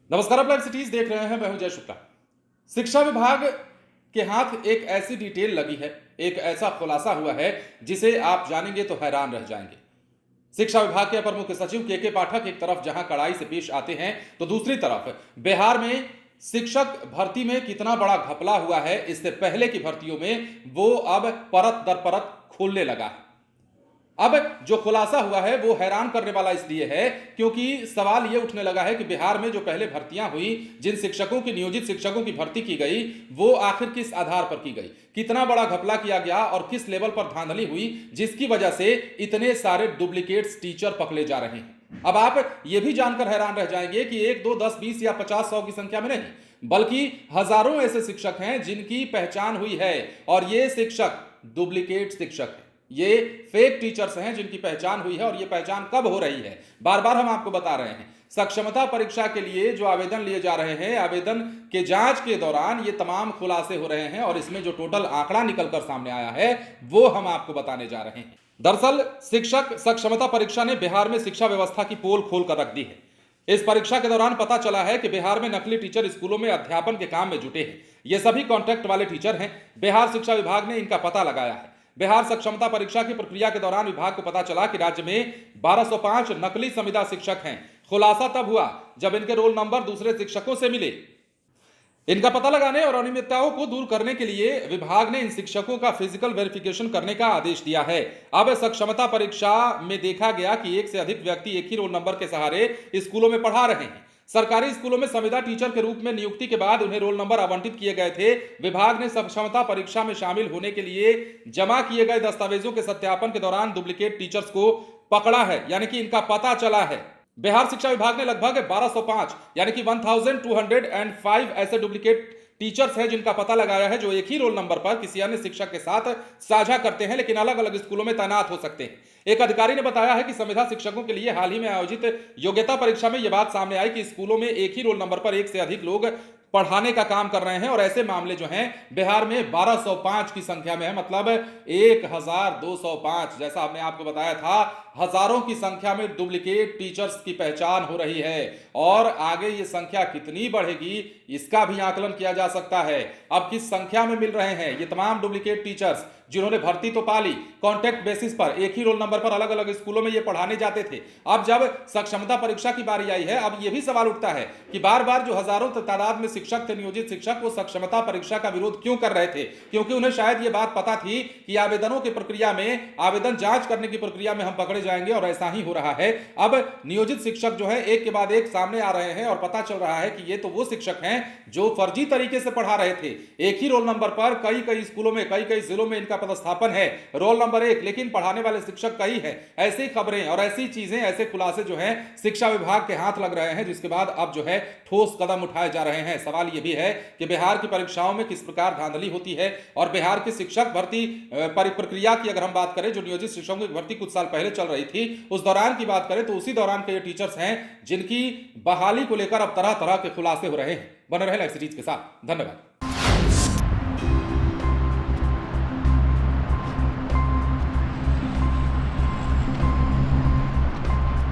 नमस्कार, आप live cities देख रहे हैं। मैं हूं जय शुक्ला। शिक्षा विभाग के हाथ एक ऐसी डिटेल लगी है, एक ऐसा खुलासा हुआ है जिसे आप जानेंगे तो हैरान रह जाएंगे। शिक्षा विभाग के अपर मुख्य सचिव के पाठक एक तरफ जहां कड़ाई से पेश आते हैं तो दूसरी तरफ बिहार में शिक्षक भर्ती में कितना बड़ा घपला हुआ है, इससे पहले की भर्तियों में वो अब परत दर परत खोलने लगा है। अब जो खुलासा हुआ है वो हैरान करने वाला इसलिए है क्योंकि सवाल ये उठने लगा है कि बिहार में जो पहले भर्तियां हुई, जिन शिक्षकों की नियोजित शिक्षकों की भर्ती की गई, वो आखिर किस आधार पर की गई, कितना बड़ा घपला किया गया और किस लेवल पर धांधली हुई जिसकी वजह से इतने सारे डुप्लीकेट्स टीचर पकड़े जा रहे हैं। अब आप ये भी जानकर हैरान रह जाएंगे कि 1, 2, 10, 20 या 50, 100 की संख्या में नहीं, बल्कि हजारों ऐसे शिक्षक हैं जिनकी पहचान हुई है और ये शिक्षक डुप्लीकेट शिक्षक हैं। ये फेक टीचर्स हैं जिनकी पहचान हुई है। और ये पहचान कब हो रही है, बार बार हम आपको बता रहे हैं। सक्षमता परीक्षा के लिए जो आवेदन लिए जा रहे हैं, आवेदन के जांच के दौरान ये तमाम खुलासे हो रहे हैं और इसमें जो टोटल आंकड़ा निकलकर सामने आया है वो हम आपको बताने जा रहे हैं। दरअसल शिक्षक सक्षमता परीक्षा ने बिहार में शिक्षा व्यवस्था की पोल खोल कर रख दी है। इस परीक्षा के दौरान पता चला है कि बिहार में नकली टीचर स्कूलों में अध्यापन के काम में जुटे हैं। ये सभी कॉन्ट्रैक्ट वाले टीचर हैं। बिहार शिक्षा विभाग ने इनका पता लगाया है। बिहार सक्षमता परीक्षा की प्रक्रिया के दौरान विभाग को पता चला कि राज्य में 1205 नकली संविदा शिक्षक हैं। खुलासा तब हुआ जब इनके रोल नंबर दूसरे शिक्षकों से मिले। इनका पता लगाने और अनियमितताओं को दूर करने के लिए विभाग ने इन शिक्षकों का फिजिकल वेरिफिकेशन करने का आदेश दिया है। अब सक्षमता परीक्षा में देखा गया कि एक से अधिक व्यक्ति एक ही रोल नंबर के सहारे स्कूलों में पढ़ा रहे हैं। सरकारी स्कूलों में संविदा टीचर के रूप में नियुक्ति के बाद उन्हें रोल नंबर आवंटित किए गए थे। विभाग ने सक्षमता परीक्षा में शामिल होने के लिए जमा किए गए दस्तावेजों के सत्यापन के दौरान डुप्लीकेट टीचर्स को पकड़ा है, यानी कि इनका पता चला है। बिहार शिक्षा विभाग ने लगभग 1205 यानी कि 1205 ऐसे डुप्लीकेट टीचर्स हैं जिनका पता लगाया है, जो एक ही रोल नंबर पर किसी अन्य शिक्षक के साथ साझा करते हैं लेकिन अलग अलग स्कूलों में तैनात हो सकते हैं। एक अधिकारी ने बताया है कि संविदा शिक्षकों के लिए हाल ही में आयोजित योग्यता परीक्षा में यह बात सामने आई कि स्कूलों में एक ही रोल नंबर पर एक से अधिक लोग पढ़ाने का काम कर रहे हैं और ऐसे मामले जो हैं बिहार में 1205 की संख्या में है, मतलब 1205। जैसा हमने आपको बताया था, हजारों की संख्या में डुप्लीकेट टीचर्स की पहचान हो रही है और आगे ये संख्या कितनी बढ़ेगी इसका भी आकलन किया जा सकता है। अब किस संख्या में मिल रहे हैं ये तमाम डुप्लीकेट टीचर्स जिन्होंने भर्ती तो पा ली, कॉन्ट्रैक्ट बेसिस पर एक ही रोल नंबर पर अलग अलग स्कूलों में ये पढ़ाने जाते थे। अब जब सक्षमता परीक्षा की बारी आई है, अब ये भी सवाल उठता है कि बार बार जो हजारों तादाद में शिक्षक थे, नियोजित शिक्षक, वो सक्षमता परीक्षा का विरोध क्यों कर रहे थे? क्योंकि उन्हें शायद ये बात पता थी कि आवेदनों की प्रक्रिया में, आवेदन जांच करने की प्रक्रिया में हम पकड़े जाएंगे और ऐसा ही हो रहा है। अब नियोजित शिक्षक जो है एक के बाद एक सामने आ रहे हैं और पता चल रहा है कि ये तो वो शिक्षक हैं जो फर्जी तरीके से पढ़ा रहे थे। एक ही रोल नंबर पर कई स्कूलों में, कई जिलों में इनका पदस्थापन है, रोल नंबर 1, लेकिन पढ़ाने वाले शिक्षक कई हैं। ऐसी खबरें और ऐसी चीजें, ऐसे खुलासे जो हैं शिक्षा विभाग के हाथ लग रहे हैं, जिसके बाद अब जो है ठोस कदम उठाए जा रहे हैं। सवाल यह भी है कि बिहार की परीक्षाओं में किस प्रकार धांधली होती है और बिहार की शिक्षक भर्ती प्रक्रिया की अगर हम बात करें, जो नियोजित शिक्षकों की भर्ती कुछ साल पहले चल रही थी, उस दौरान की बात करें तो उसी दौरान के ये टीचर्स हैं जिनकी बहाली को लेकर अब तरह तरह के खुलासे हो रहे हैं। बने रहे लाइव सिटीज के साथ। धन्यवाद।